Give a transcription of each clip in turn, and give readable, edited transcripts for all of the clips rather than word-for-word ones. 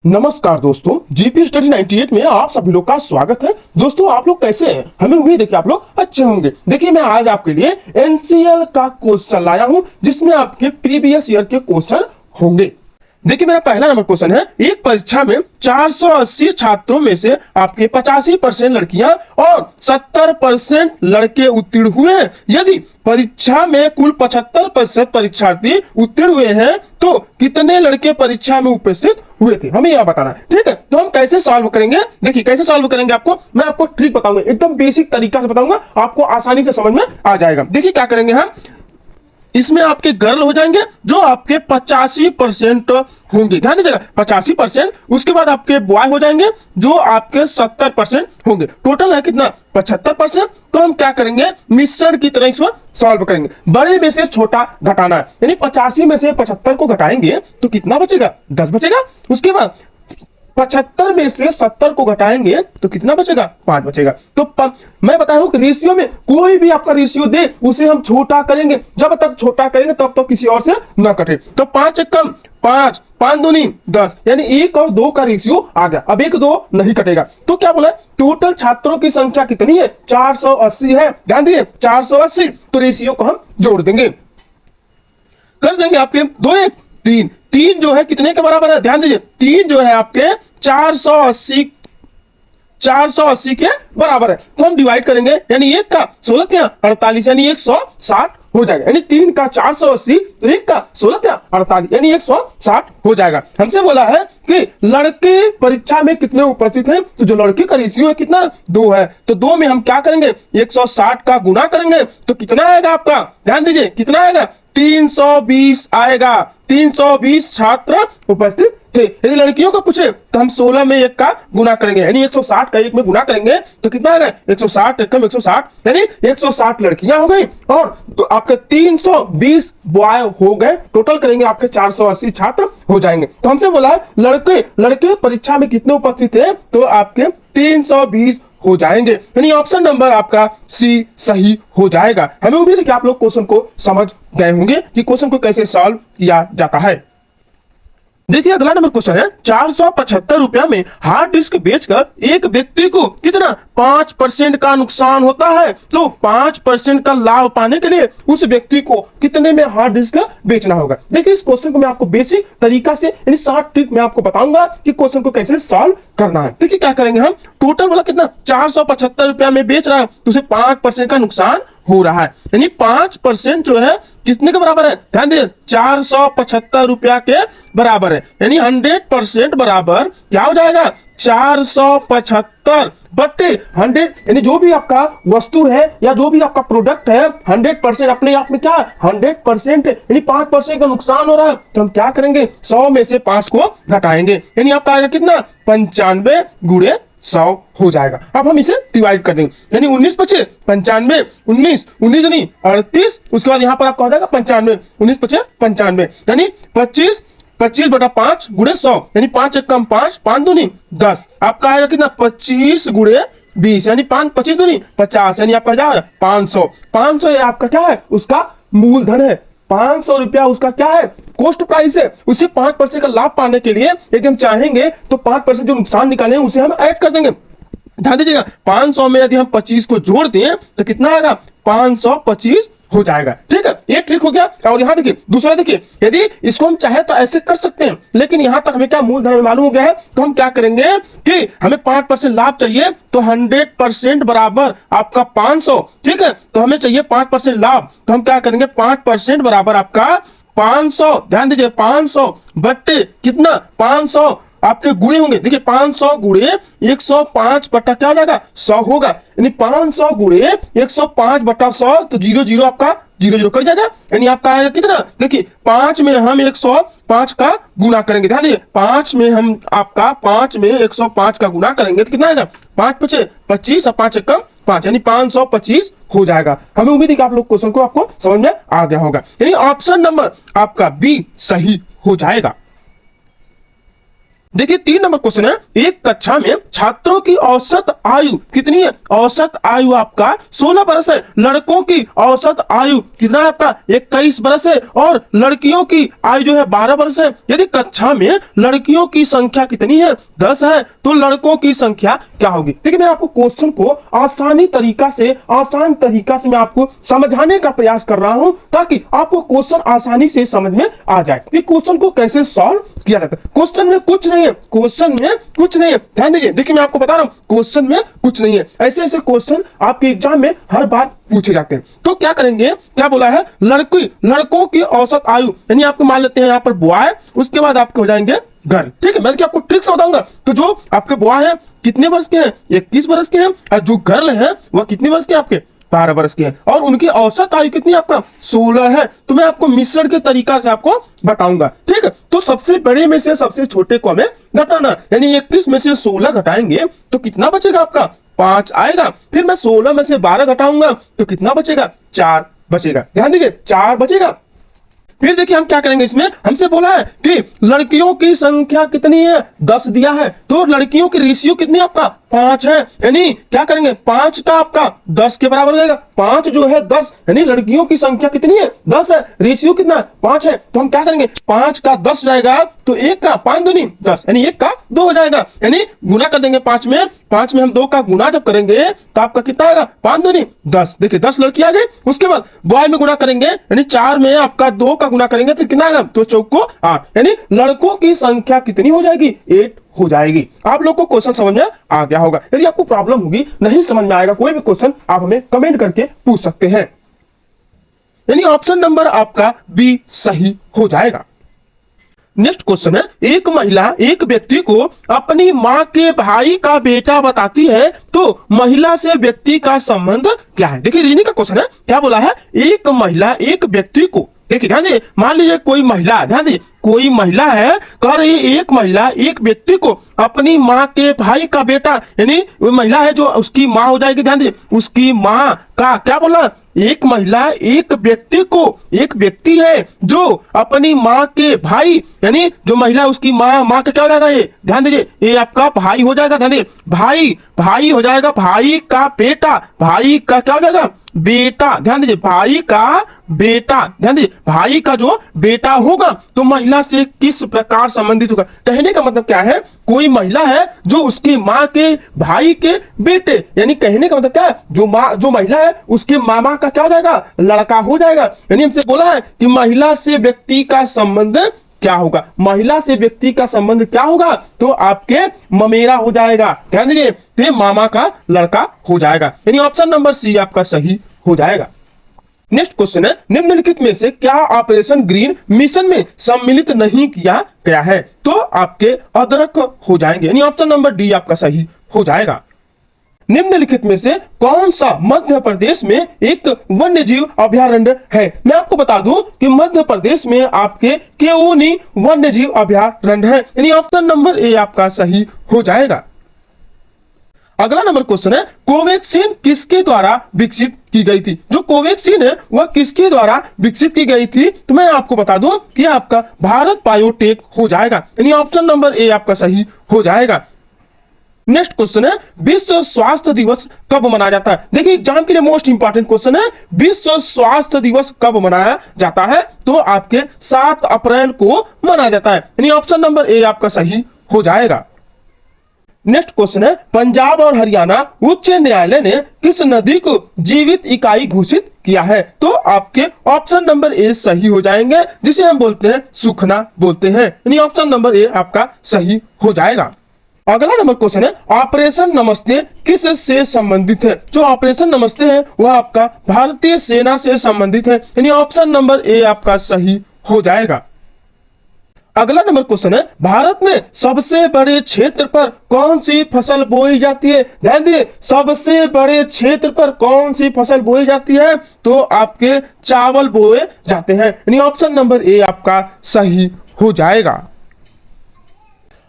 नमस्कार दोस्तों, GP study 98 में आप सभी लोग का स्वागत है। दोस्तों, आप लोग कैसे हैं? हमें उम्मीद है कि आप लोग अच्छे होंगे। देखिए, मैं आज आपके लिए एनसीएल का क्वेश्चन लाया हूं, जिसमें आपके प्रीवियस ईयर के क्वेश्चन होंगे। देखिए, मेरा पहला नंबर क्वेश्चन है, एक परीक्षा में 480 छात्रों में से आपके 85% लड़कियां और 70% लड़के उत्तीर्ण हुए हैं। यदि परीक्षा में कुल 75% परीक्षार्थी उत्तीर्ण हुए हैं तो कितने लड़के परीक्षा में उपस्थित हुए थे, हमें यह बताना है। ठीक है, तो हम कैसे सॉल्व करेंगे? देखिए, कैसे सॉल्व करेंगे मैं आपको ट्रिक बताऊंगा, एकदम बेसिक तरीका से बताऊंगा, आपको आसानी से समझ में आ जाएगा। देखिए, क्या करेंगे हम, इसमें आपके गर्ल हो जाएंगे जो आपके 85% होंगे। ध्यान दीजिएगा, 85%। उसके बाद आपके बॉय हो जाएंगे जो आपके 70% होंगे। टोटल है कितना? 75%। तो हम क्या करेंगे, मिश्रण की तरह इसको सॉल्व करेंगे। बड़े में से छोटा घटाना है, यानी 85 में से 75 को घटाएंगे तो कितना बचेगा? 10 बचेगा। उसके बाद 75 में से 70 को घटाएंगे तो कितना बचेगा? 5 बचेगा। तो मैं बताया हूं कि रेशियो में कोई भी आपका रेशियो दे उसे हम छोटा करेंगे। जब तक छोटा करेंगे तब तक किसी और से न कटे। तो 5 एक कम 5, 5 दूनी 10, यानी 1 और 2 का रेशियो आ गया। अब 1 2 नहीं कटेगा। तो क्या बोला, टोटल छात्रों की संख्या कितनी है? 480 है। ध्यान दीजिए, 480। तो रेशियो को हम जोड़ देंगे, कर देंगे आपके 2 1 3। 3 जो है कितने के बराबर है? ध्यान दीजिए, 3 जो है आपके 480 के बराबर है। तो हम डिवाइड करेंगे, यानी 1 का 16 48, यानी 160 हो जाएगा। यानी 3 का 480 तो 1 का 16 48, यानी 160 हो जाएगा। हमसे बोला है कि लड़के परीक्षा में कितने उपस्थित हैं, तो जो लड़के का रेशियो है कितना? 2 है। तो 2 में हम क्या करेंगे, 160 का गुना करेंगे तो कितना आएगा आपका? ध्यान दीजिए, कितना आएगा? 320 आएगा। 320 छात्र उपस्थित थे। यदि लड़कियों को पूछे तो हम 16 में 1 का गुना करेंगे, यानी 160 का 1 में गुना करेंगे तो कितना आएगा? 160 1 160, यानी 160 लड़कियां हो गई और तो आपके 320 बॉय हो गए। टोटल करेंगे आपके 480 छात्र हो जाएंगे। तो हमसे बोला है लड़के परीक्षा में कितने उपस्थित थे, तो आपके 320 हो जाएंगे। यानी ऑप्शन नंबर आपका सी सही हो जाएगा। हमें उम्मीद है कि आप लोग क्वेश्चन को समझ गए होंगे कि क्वेश्चन को कैसे सॉल्व किया जाता है। देखिए, अगला नंबर क्वेश्चन है, 475 रुपया में हार्ड डिस्क बेचकर एक व्यक्ति को कितना 5% का नुकसान होता है। तो 5% का लाभ पाने के लिए उस व्यक्ति को कितने में हार्ड डिस्क बेचना होगा। देखिए, इस क्वेश्चन को मैं आपको बेसिक तरीका से यानी शॉर्ट ट्रिक में आपको बताऊंगा कि क्वेश्चन को कैसे सॉल्व करना है। देखिए, क्या करेंगे हम, टोटल वाला कितना 475 रुपया में बेच रहा है तो उसे 5% का नुकसान हो रहा है, यानी 5% जो है कितने के बराबर है? ध्यान दीजिए, 475 रुपया के बराबर है, यानी 100% बराबर क्या हो जाएगा? 475 बटे 100, यानी जो भी आपका वस्तु है या जो भी आपका प्रोडक्ट है 100% अपने आप में क्या है? 100%, यानी 5% का नुकसान हो रहा है। तो हम क्या करेंगे, 100 में से 5 को घटाएंगे, यानी आपका आएगा कितना? 95 गुणे 100 हो जाएगा। अब हम इसे डिवाइड कर देंगे, यानी 19 पचे 95, 19 19 नहीं 38। उसके बाद यहां पर आपका हो जाएगा 95, 19 पचे 95, यानी 25 बटा 5 गुणे 100, यानी 5 एक कम 5, 5 दूनी 10। आपका आएगा कितना? 25 गुणे 20, यानी 5 25 दूनी 50, यानी आपका जाएगा 500। 500 आपका क्या है? उसका मूलधन है। 500 रुपया उसका क्या है? कॉस्ट प्राइस है। उसे 5% का लाभ पाने के लिए यदि हम चाहेंगे तो 5% जो नुकसान निकाले उसे हम ऐड कर देंगे। ध्यान दीजिएगा, 500 में यदि हम 25 को जोड़ दें तो कितना आएगा? 525 हो जाएगा। ठीक है, ये ट्रिक हो गया। और यहां देखिए, दूसरा देखिए, यदि इसको हम चाहे तो ऐसे कर सकते हैं, लेकिन यहां तक हमें क्या मूलधन में मालूम हो गया है, तो हम क्या करेंगे कि हमें 5% लाभ चाहिए तो 100% बराबर आपका 500। ठीक है, तो हमें चाहिए 5% लाभ, तो हम क्या करेंगे, 5% बराबर आपका 500। ध्यान दीजिए, 500 बट्टे कितना? 500 आपके गुणे होंगे। देखिए, 500 गुणे 105 बटा क्या हो जाएगा? 100 होगा, यानी 500 गुणे 105 बटा 100, तो 0 0 आपका 0 0 कर जाएगा, यानी आपका आएगा कितना? देखिए, 5 में हम 105 का गुना करेंगे। ध्यान दीजिए, 5 में हम आपका 5 में 105 का गुना करेंगे तो कितना आएगा? 5 पचे 25 और 5 एकम 5, यानी 525 हो जाएगा। हमें उम्मीद है कि आप लोग क्वेश्चन को आपको समझ में आ गया होगा, यानी ऑप्शन नंबर आपका बी सही हो जाएगा। देखिए 3 नंबर क्वेश्चन है, एक कक्षा में छात्रों की औसत आयु कितनी है? औसत आयु आपका 16 वर्ष है। लड़कों की औसत आयु कितना है आपका? 21 वर्ष है। और लड़कियों की आयु जो है 12 वर्ष है। यदि कक्षा में लड़कियों की संख्या कितनी है? 10 है, तो लड़कों की संख्या क्या होगी? देखिए मैं आपको क्वेश्चन को आसान तरीका से मैं आपको समझाने का प्रयास कर रहा हूं ताकि आपको क्वेश्चन आसानी से समझ में आ जाए कि क्वेश्चन को कैसे सॉल्व किया जाता है। क्वेश्चन में कुछ नहीं है, ध्यान दीजिए। देखिए मैं आपको बता रहा हूं, क्वेश्चन में कुछ नहीं है। ऐसे क्वेश्चन आपके एग्जाम में हर बार पूछे जाते हैं। तो क्या करेंगे, क्या बोला है? लड़कों की औसत आयु, यानी आपको मान लेते हैं यहाँ पर बॉय, उसके बाद आपके हो जाएंगे गर्ल। ठीक है, मैं आपको ट्रिक से बताऊंगा। तो जो आपके बॉय है कितने वर्ष के हैं? 21 वर्ष के हैं। और जो गर्ल है वह कितने वर्ष के? आपके 12 वर्ष के हैं। और उनकी औसत आयु कितनी आपका? 16 है। तो मैं आपको मिश्रण के तरीका से आपको बताऊंगा। ठीक है, तो सबसे बड़े में से सबसे छोटे को हमें घटाना, यानी 21 में से 16 घटाएंगे तो कितना बचेगा आपका? 5 आएगा। फिर मैं 16 में से 12 घटाऊंगा तो कितना बचेगा? 4 बचेगा। ध्यान दीजिए, 4 बचेगा। फिर देखिए हम क्या करेंगे, इसमें हमसे बोला है कि लड़कियों की संख्या कितनी है? 10 दिया है। तो लड़कियों की रेशियो कितनी आपका? 5 है। यानी क्या करेंगे, 5 का आपका 10 के बराबर हो जाएगा। 5 जो है 10, यानी लड़कियों की संख्या कितनी है? 10 है। रेशियो कितना? 5 है। तो हम क्या करेंगे, 5 का 10 जाएगा तो 1 का 5 दूनी 10, यानी 1 का 2 हो जाएगा। यानी गुना कर देंगे 5 में हम 2 का गुना जब करेंगे तो आपका कितना आएगा? 5 दूनी 10। देखिए 10 लड़की आ गई। उसके बाद बॉय में गुना करेंगे, यानी 4 में आपका 2 का गुना करेंगे तो कितना आएगा? तो 4 को 8, यानी लड़कों की संख्या कितनी हो जाएगी? 8 हो जाएगी। आप लोग को क्वेश्चन समझ में आ गया होगा। यदि आपको प्रॉब्लम होगी, नहीं समझ में आएगा कोई भी क्वेश्चन, आप हमें कमेंट करके पूछ सकते हैं। यानी ऑप्शन नंबर आपका बी सही हो जाएगा। नेक्स्ट क्वेश्चन है, एक महिला एक व्यक्ति को अपनी माँ के भाई का बेटा बताती है तो महिला से व्यक्ति का संबंध क्या है? देखिए रीजनिंग का क्वेश्चन है। क्या बोला है? एक महिला एक व्यक्ति को, देखिए ध्यान दीजिए, मान लीजिए कोई महिला, ध्यान दीजिए कोई महिला है, कह रही एक महिला एक व्यक्ति को अपनी माँ के भाई का बेटा, यानी वो महिला है जो उसकी माँ हो जाएगी। ध्यान दीजिए, उसकी माँ का, क्या बोला? एक महिला एक व्यक्ति को, एक व्यक्ति है जो अपनी माँ के भाई, यानी जो महिला उसकी माँ का क्या हो जाएगा? ये ध्यान दीजिए, ये आपका भाई हो जाएगा। ध्यान दीजिए, भाई हो जाएगा, भाई का बेटा, भाई का क्या हो जाएगा? बेटा। ध्यान दीजिए, भाई का बेटा। ध्यान दीजिए, भाई का जो बेटा होगा तो महिला से किस प्रकार संबंधित होगा? कहने का मतलब क्या है, कोई महिला है जो उसकी माँ के भाई के बेटे, यानी कहने का मतलब क्या है, जो महिला है उसके मामा का क्या हो जाएगा? लड़का हो जाएगा। यानी हमसे बोला है कि महिला से व्यक्ति का संबंध क्या होगा? महिला से व्यक्ति का संबंध क्या होगा? तो आपके ममेरा हो जाएगा। ध्यान दीजिए, तो मामा का लड़का हो जाएगा। यानी ऑप्शन नंबर सी आपका सही हो जाएगा। नेक्स्ट क्वेश्चन है, निम्नलिखित में से क्या ऑपरेशन ग्रीन मिशन में सम्मिलित नहीं किया गया है? तो आपके अदरक हो जाएंगे। यानी ऑप्शन नंबर डी आपका सही हो जाएगा। निम्नलिखित में से कौन सा मध्य प्रदेश में एक वन्यजीव अभयारण्य है? मैं आपको बता दूं कि मध्य प्रदेश में आपके केओनी वन्यजीव अभयारण्य है। यानी ऑप्शन नंबर ए आपका सही हो जाएगा। अगला नंबर क्वेश्चन है, कोवैक्सीन किसके द्वारा विकसित की गई थी? जो कोवैक्सीन है वह किसके द्वारा विकसित की गई थी? तो मैं आपको बता दूं कि आपका भारत बायोटेक हो जाएगा। यानी ऑप्शन नंबर ए आपका सही हो जाएगा। नेक्स्ट क्वेश्चन है, विश्व स्वास्थ्य दिवस कब मनाया जाता है? देखिए एग्जाम के लिए मोस्ट इंपॉर्टेंट क्वेश्चन है, विश्व स्वास्थ्य दिवस कब मनाया जाता है? तो आपके 7 अप्रैल को मनाया जाता है। यानी ऑप्शन नंबर ए आपका सही हो जाएगा। नेक्स्ट क्वेश्चन है, पंजाब और हरियाणा उच्च न्यायालय ने किस नदी को जीवित इकाई घोषित किया है? तो आपके ऑप्शन नंबर ए सही हो जाएंगे, जिसे हम बोलते हैं सुखना बोलते हैं। यानी ऑप्शन नंबर ए आपका सही हो जाएगा। अगला नंबर क्वेश्चन है, ऑपरेशन नमस्ते किस से संबंधित है? जो ऑपरेशन नमस्ते है वह आपका भारतीय सेना से संबंधित है। यानी ऑप्शन नंबर ए आपका सही हो जाएगा। अगला नंबर क्वेश्चन है, भारत में सबसे बड़े क्षेत्र पर कौन सी फसल बोई जाती है? ध्यान दीजिए, सबसे बड़े क्षेत्र पर कौन सी फसल बोई जाती है? तो आपके चावल बोए जाते हैं। यानी ऑप्शन नंबर ए आपका सही हो जाएगा।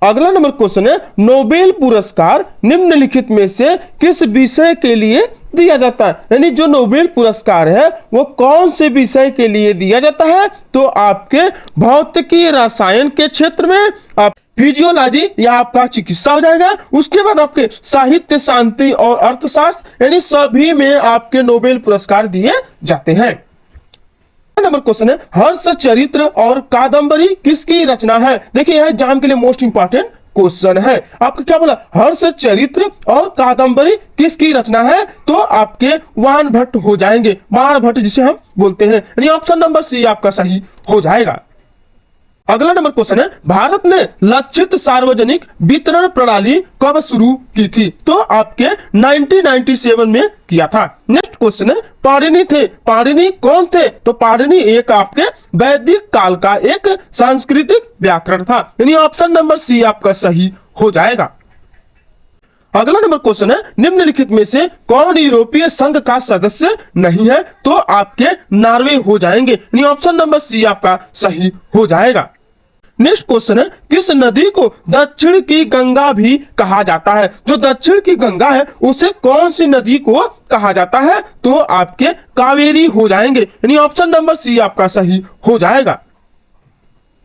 अगला नंबर क्वेश्चन है, नोबेल पुरस्कार निम्नलिखित में से किस विषय के लिए दिया जाता है? यानी जो नोबेल पुरस्कार है वो कौन से विषय के लिए दिया जाता है? तो आपके भौतिकी रसायन के क्षेत्र में, आप फिजियोलॉजी यह आपका चिकित्सा हो जाएगा। उसके बाद आपके साहित्य, शांति और अर्थशास्त्र यानी सभी में आपके नोबेल पुरस्कार दिए जाते हैं। नंबर क्वेश्चन है हर्ष चरित्र और कादंबरी किसकी रचना है। देखिए यह एग्जाम के लिए मोस्ट इंपॉर्टेंट क्वेश्चन है। आपका क्या बोला, हर्ष चरित्र और कादंबरी किसकी रचना है, तो आपके वान भट्ट हो जाएंगे, बाण भट्ट जिसे हम बोलते हैं, यानी ऑप्शन नंबर सी आपका सही हो जाएगा। अगला नंबर क्वेश्चन है भारत ने लक्षित सार्वजनिक वितरण प्रणाली कब शुरू की थी, तो आपके 1997 में किया था। नेक्स्ट क्वेश्चन है पाणिनि थे, पाणिनि कौन थे, तो पाणिनि एक आपके वैदिक काल का एक सांस्कृतिक व्याकरण था, यानी ऑप्शन नंबर सी आपका सही हो जाएगा। अगला नंबर क्वेश्चन है निम्नलिखित में से कौन यूरोपीय संघ का सदस्य नहीं है, तो आपके नॉर्वे हो जाएंगे, यानी ऑप्शन नंबर सी आपका सही हो जाएगा। नेक्स्ट क्वेश्चन है किस नदी को दक्षिण की गंगा भी कहा जाता है, जो दक्षिण की गंगा है उसे कौन सी नदी को कहा जाता है, तो आपके कावेरी हो जाएंगे, यानी ऑप्शन नंबर सी आपका सही हो जाएगा।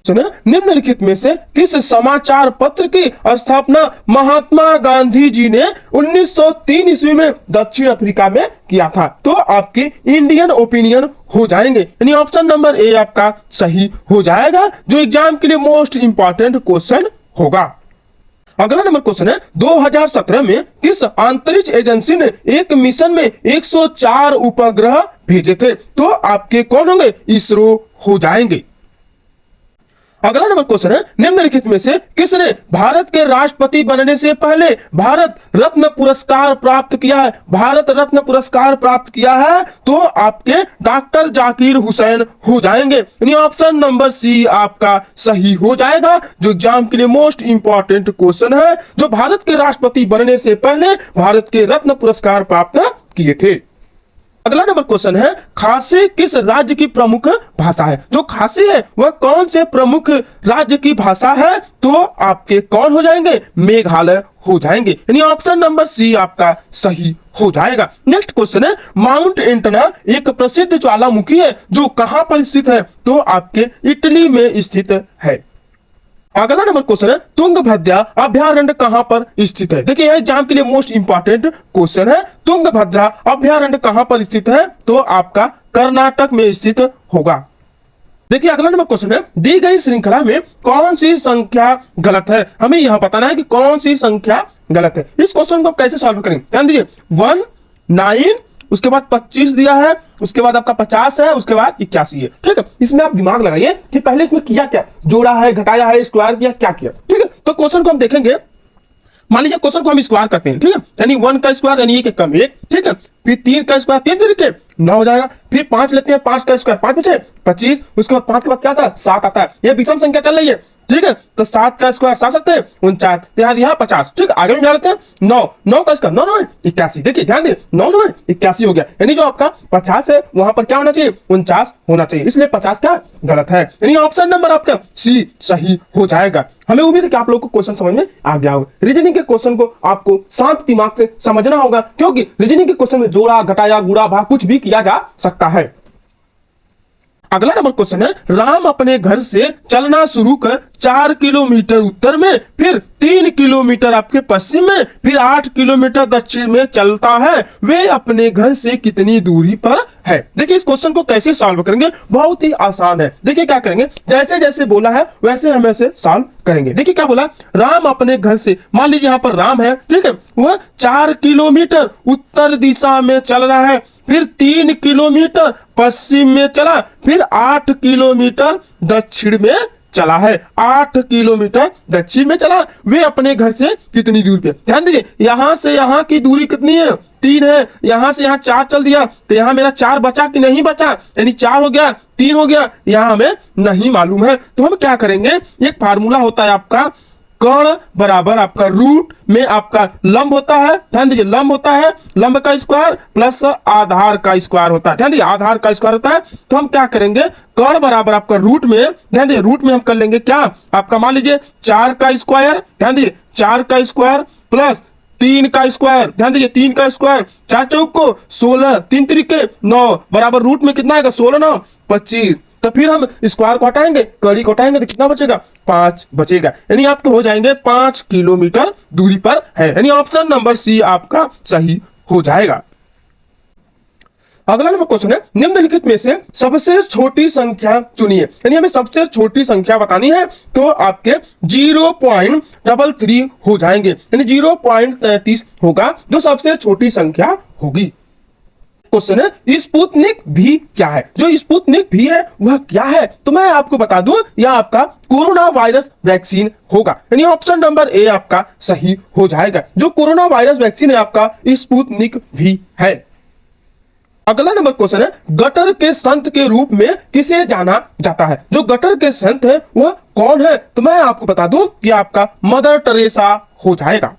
निम्नलिखित में से किस समाचार पत्र की स्थापना महात्मा गांधी जी ने 1903 ईस्वी में दक्षिण अफ्रीका में किया था, तो आपके इंडियन ओपिनियन हो जाएंगे, यानी ऑप्शन नंबर ए आपका सही हो जाएगा, जो एग्जाम के लिए मोस्ट इंपॉर्टेंट क्वेश्चन होगा। अगला नंबर क्वेश्चन है 2017 में किस अंतरिक्ष एजेंसी ने एक मिशन में 104 उपग्रह भेजे थे, तो आपके कौन होंगे, इसरो हो जाएंगे। अगला नंबर क्वेश्चन है निम्नलिखित में से किसने भारत के राष्ट्रपति बनने से पहले भारत रत्न पुरस्कार प्राप्त किया है, भारत रत्न पुरस्कार प्राप्त किया है, तो आपके डॉक्टर जाकिर हुसैन हो जाएंगे, यानी ऑप्शन नंबर सी आपका सही हो जाएगा, जो एग्जाम के लिए मोस्ट इंपॉर्टेंट क्वेश्चन है, जो भारत के राष्ट्रपति बनने से पहले भारत के रत्न पुरस्कार प्राप्त किए थे। अगला नंबर क्वेश्चन है खासी किस राज्य की प्रमुख भाषा है, जो खासी है वह कौन से प्रमुख राज्य की भाषा है, तो आपके कौन हो जाएंगे, मेघालय हो जाएंगे, यानी ऑप्शन नंबर सी आपका सही हो जाएगा। नेक्स्ट क्वेश्चन है माउंट एंटना एक प्रसिद्ध ज्वालामुखी है जो कहां पर स्थित है, तो आपके इटली में स्थित है। अगला नंबर क्वेश्चन है तुंगभद्रा अभयारण्य कहां पर स्थित है। देखिए एग्जाम के लिए मोस्ट इंपॉर्टेंट क्वेश्चन है, तुंगभद्रा अभयारण्य कहां पर स्थित है, तो आपका कर्नाटक में स्थित होगा। देखिए अगला नंबर क्वेश्चन है दी गई श्रृंखला में कौन सी संख्या गलत है, हमें यह बताना है कि कौन सी संख्या गलत है। इस क्वेश्चन को आप कैसे सॉल्व करेंगे, ध्यान दीजिए 1 9 उसके बाद 25 दिया है, उसके बाद आपका 50 है, उसके बाद 81 है, ठीक है। इसमें आप दिमाग लगाइए कि पहले इसमें किया क्या, जोड़ा है, घटाया है, स्क्वायर किया, क्या किया, ठीक है। तो क्वेश्चन को हम देखेंगे, मान लीजिए क्वेश्चन को हम स्क्वायर करते हैं, ठीक है, यानी 1 का स्क्वायर यानी 1 कम 1, ठीक है, फिर 3 का स्क्वायर 3 तरीके 9 हो जाएगा, फिर 5 लेते हैं, 5 का स्क्वायर 5 बचे 25, उसके बाद 5 के बाद क्या आता है 7 आता है, ये विषम संख्या चल रही है, ठीक है, तो 7 का स्क्वायर 7 सकते हैं 49, यहाँ 50, ठीक है, आगे में मिला लेते हैं 9 का स्क्वायर 9 81, देखिए ध्यान दे 9 81 हो गया, यानी जो आपका 50 है वहां पर क्या होना चाहिए 49 होना चाहिए, इसलिए 50 का गलत है, यानी ऑप्शन नंबर आपका सी सही हो जाएगा। हमें उम्मीद है कि आप लोगों को क्वेश्चन समझ में आ गया होगा। रीजनिंग के क्वेश्चन को आपको शांत दिमाग से समझना होगा, क्योंकि रीजनिंग के क्वेश्चन में जोड़ा, घटाया, गुणा, भाग कुछ भी किया जा सकता है। अगला नंबर क्वेश्चन है राम अपने घर से चलना शुरू कर 4 किलोमीटर उत्तर में, फिर 3 किलोमीटर आपके पश्चिम में, फिर 8 किलोमीटर दक्षिण में चलता है, वे अपने घर से कितनी दूरी पर है। देखिए इस क्वेश्चन को कैसे सॉल्व करेंगे, बहुत ही आसान है। देखिए क्या करेंगे, जैसे जैसे बोला है वैसे हम ऐसे सॉल्व करेंगे। देखिए क्या बोला, राम अपने घर से, मान लीजिए यहाँ पर राम है, ठीक है, वह 4 किलोमीटर उत्तर दिशा में चल रहा है, फिर 3 किलोमीटर पश्चिम में चला, फिर 8 किलोमीटर दक्षिण में चला है, 8 किलोमीटर दक्षिण में चला, वे अपने घर से कितनी दूरी पे। ध्यान दीजिए यहां से यहां की दूरी कितनी है 3 है, यहां से यहां 4 चल दिया, तो यहां मेरा 4 बचा कि नहीं बचा, यानी 4 हो गया 3 हो गया, यहां हमें नहीं मालूम है, तो हम क्या करेंगे, एक फार्मूला होता है आपका कर्ण बराबर आपका रूट में आपका लंब होता है, ध्यान दीजिए लंब होता है, लंब का स्क्वायर प्लस आधार का स्क्वायर होता है, ध्यान दीजिए आधार का स्क्वायर होता है, तो हम क्या करेंगे कर्ण बराबर आपका रूट में, ध्यान दीजिए रूट में हम कर लेंगे क्या, आपका मान लीजिए 4 का स्क्वायर, ध्यान दीजिए 4 का स्क्वायर प्लस 3 का स्क्वायर, ध्यान दीजिए 3 का स्क्वायर, 4 चौक को 16, 3 तरीके 9 बराबर रूट में कितना आएगा 16 9 25, तो फिर हम स्क्वायर को हटाएंगे, कड़ी को हटाएंगे तो कितना बचेगा, 5 बचेगा। यानी आपके हो जाएंगे 5 किलोमीटर दूरी पर है। यानी ऑप्शन नंबर सी आपका सही हो जाएगा। अगला नंबर क्वेश्चन है, निम्नलिखित में से सबसे छोटी संख्या चुनिए। यानी हमें सबसे छोटी संख्या बतानी है, तो आपके 0.33 हो जाएंगे। यानी 0.33 होगा जो सबसे छोटी संख्या होगी। क्वेश्चन है, स्पुतनिक भी क्या है? जो स्पुतनिक भी है वह क्या है? तो मैं आपको बता दूं, यह आपका कोरोना वायरस वैक्सीन होगा। यानी ऑप्शन नंबर ए आपका सही हो जाएगा। जो कोरोना वायरस वैक्सीन है आपका स्पुतनिक भी है। अगला नंबर क्वेश्चन है, गटर के संत के रूप में किसे जाना जाता है? जो गटर के संत है वह कौन है? तो मैं आपको बता दूं कि आपका मदर टेरेसा हो जाएगा।